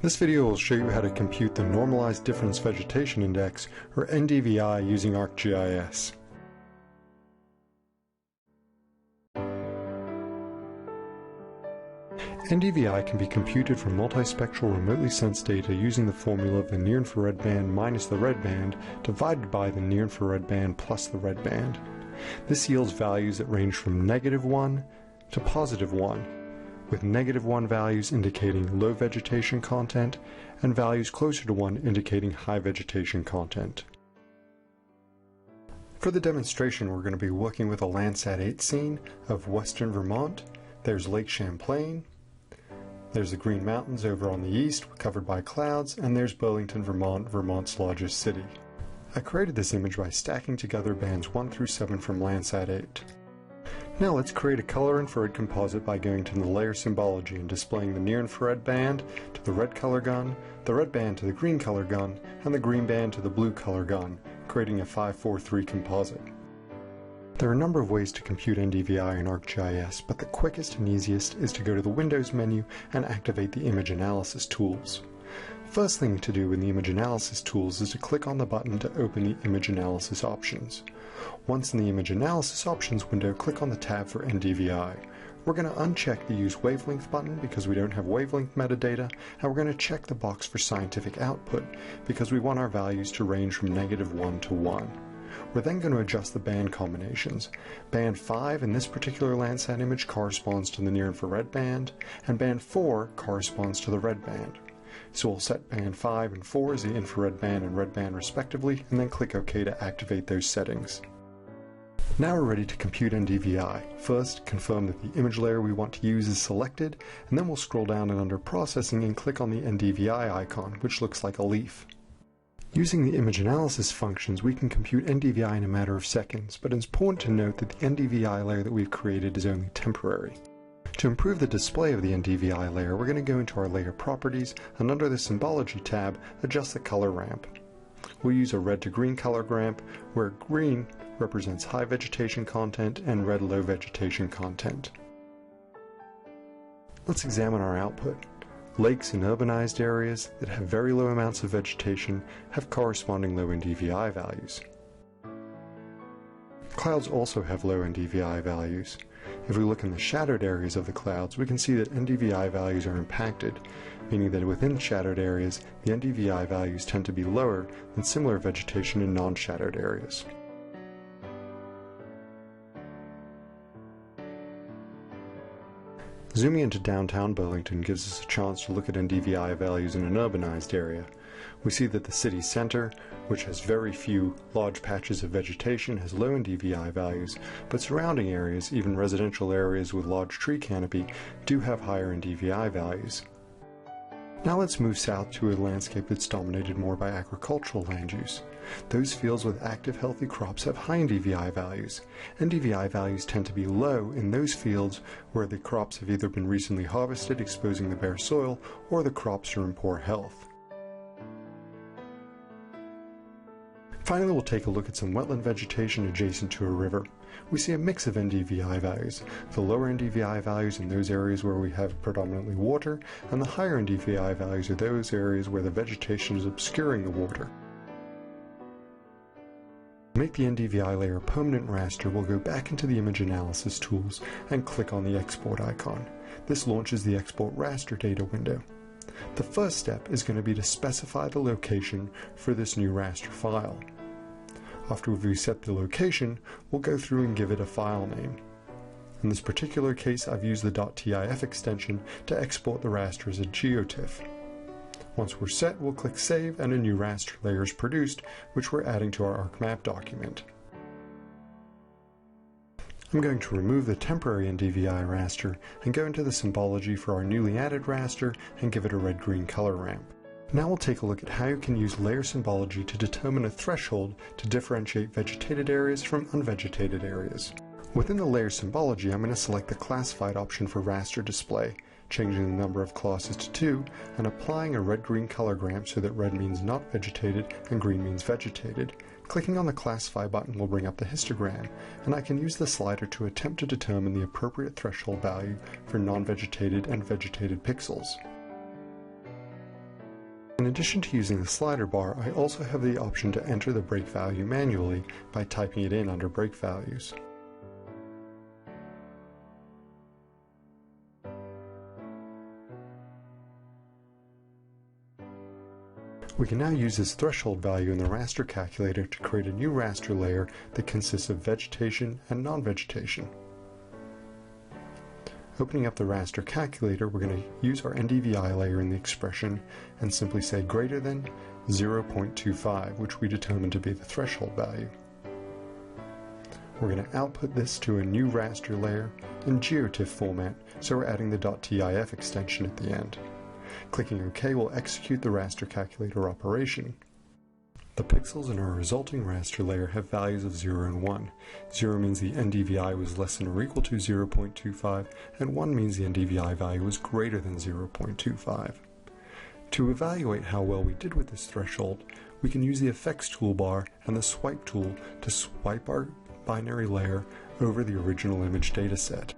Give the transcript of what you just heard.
This video will show you how to compute the Normalized Difference Vegetation Index, or NDVI, using ArcGIS. NDVI can be computed from multispectral remotely sensed data using the formula of the near-infrared band minus the red band divided by the near-infrared band plus the red band. This yields values that range from -1 to +1, with -1 values indicating low vegetation content and values closer to 1 indicating high vegetation content. For the demonstration, we're going to be working with a Landsat 8 scene of western Vermont. There's Lake Champlain, there's the Green Mountains over on the east covered by clouds, and there's Burlington, Vermont, Vermont's largest city. I created this image by stacking together bands 1 through 7 from Landsat 8. Now let's create a color infrared composite by going to the layer symbology and displaying the near infrared band to the red color gun, the red band to the green color gun, and the green band to the blue color gun, creating a 5-4-3 composite. There are a number of ways to compute NDVI in ArcGIS, but the quickest and easiest is to go to the Windows menu and activate the image analysis tools. First thing to do in the image analysis tools is to click on the button to open the image analysis options. Once in the image analysis options window, click on the tab for NDVI. We're going to uncheck the use wavelength button because we don't have wavelength metadata, and we're going to check the box for scientific output because we want our values to range from -1 to 1. We're then going to adjust the band combinations. Band 5 in this particular Landsat image corresponds to the near infrared band, and band 4 corresponds to the red band. So we'll set band 5 and 4 as the infrared band and red band respectively, and then click OK to activate those settings. Now we're ready to compute NDVI. First, confirm that the image layer we want to use is selected, and then we'll scroll down and under Processing and click on the NDVI icon, which looks like a leaf. Using the image analysis functions, we can compute NDVI in a matter of seconds, but it's important to note that the NDVI layer that we've created is only temporary. To improve the display of the NDVI layer, we're going to go into our layer properties and under the symbology tab, adjust the color ramp. We'll use a red to green color ramp, where green represents high vegetation content and red low vegetation content. Let's examine our output. Lakes in urbanized areas that have very low amounts of vegetation have corresponding low NDVI values. Clouds also have low NDVI values. If we look in the shadowed areas of the clouds, we can see that NDVI values are impacted, meaning that within shadowed areas, the NDVI values tend to be lower than similar vegetation in non-shadowed areas. Zooming into downtown Burlington gives us a chance to look at NDVI values in an urbanized area. We see that the city center, which has very few large patches of vegetation, has low NDVI values, but surrounding areas, even residential areas with large tree canopy, do have higher NDVI values. Now let's move south to a landscape that's dominated more by agricultural land use. Those fields with active healthy crops have high NDVI values. NDVI values tend to be low in those fields where the crops have either been recently harvested, exposing the bare soil, or the crops are in poor health. Finally, we'll take a look at some wetland vegetation adjacent to a river. We see a mix of NDVI values. The lower NDVI values in those areas where we have predominantly water, and the higher NDVI values are those areas where the vegetation is obscuring the water. To make the NDVI layer a permanent raster, we'll go back into the image analysis tools and click on the export icon. This launches the export raster data window. The first step is going to be to specify the location for this new raster file. After we've reset the location, we'll go through and give it a file name. In this particular case, I've used the .tif extension to export the raster as a geotiff. Once we're set, we'll click Save and a new raster layer is produced, which we're adding to our ArcMap document. I'm going to remove the temporary NDVI raster and go into the symbology for our newly added raster and give it a red-green color ramp. Now we'll take a look at how you can use layer symbology to determine a threshold to differentiate vegetated areas from unvegetated areas. Within the layer symbology, I'm going to select the classified option for raster display, changing the number of classes to 2 and applying a red-green color ramp so that red means not vegetated and green means vegetated. Clicking on the Classify button will bring up the histogram, and I can use the slider to attempt to determine the appropriate threshold value for non-vegetated and vegetated pixels. addition to using the slider bar, I also have the option to enter the break value manually by typing it in under break values. We can now use this threshold value in the raster calculator to create a new raster layer that consists of vegetation and non-vegetation. Opening up the raster calculator, we're going to use our NDVI layer in the expression and simply say greater than 0.25, which we determine to be the threshold value. We're going to output this to a new raster layer in GeoTIFF format, so we're adding the .tif extension at the end. Clicking OK will execute the raster calculator operation. The pixels in our resulting raster layer have values of 0 and 1. 0 means the NDVI was less than or equal to 0.25, and 1 means the NDVI value was greater than 0.25. To evaluate how well we did with this threshold, we can use the Effects toolbar and the Swipe tool to swipe our binary layer over the original image dataset.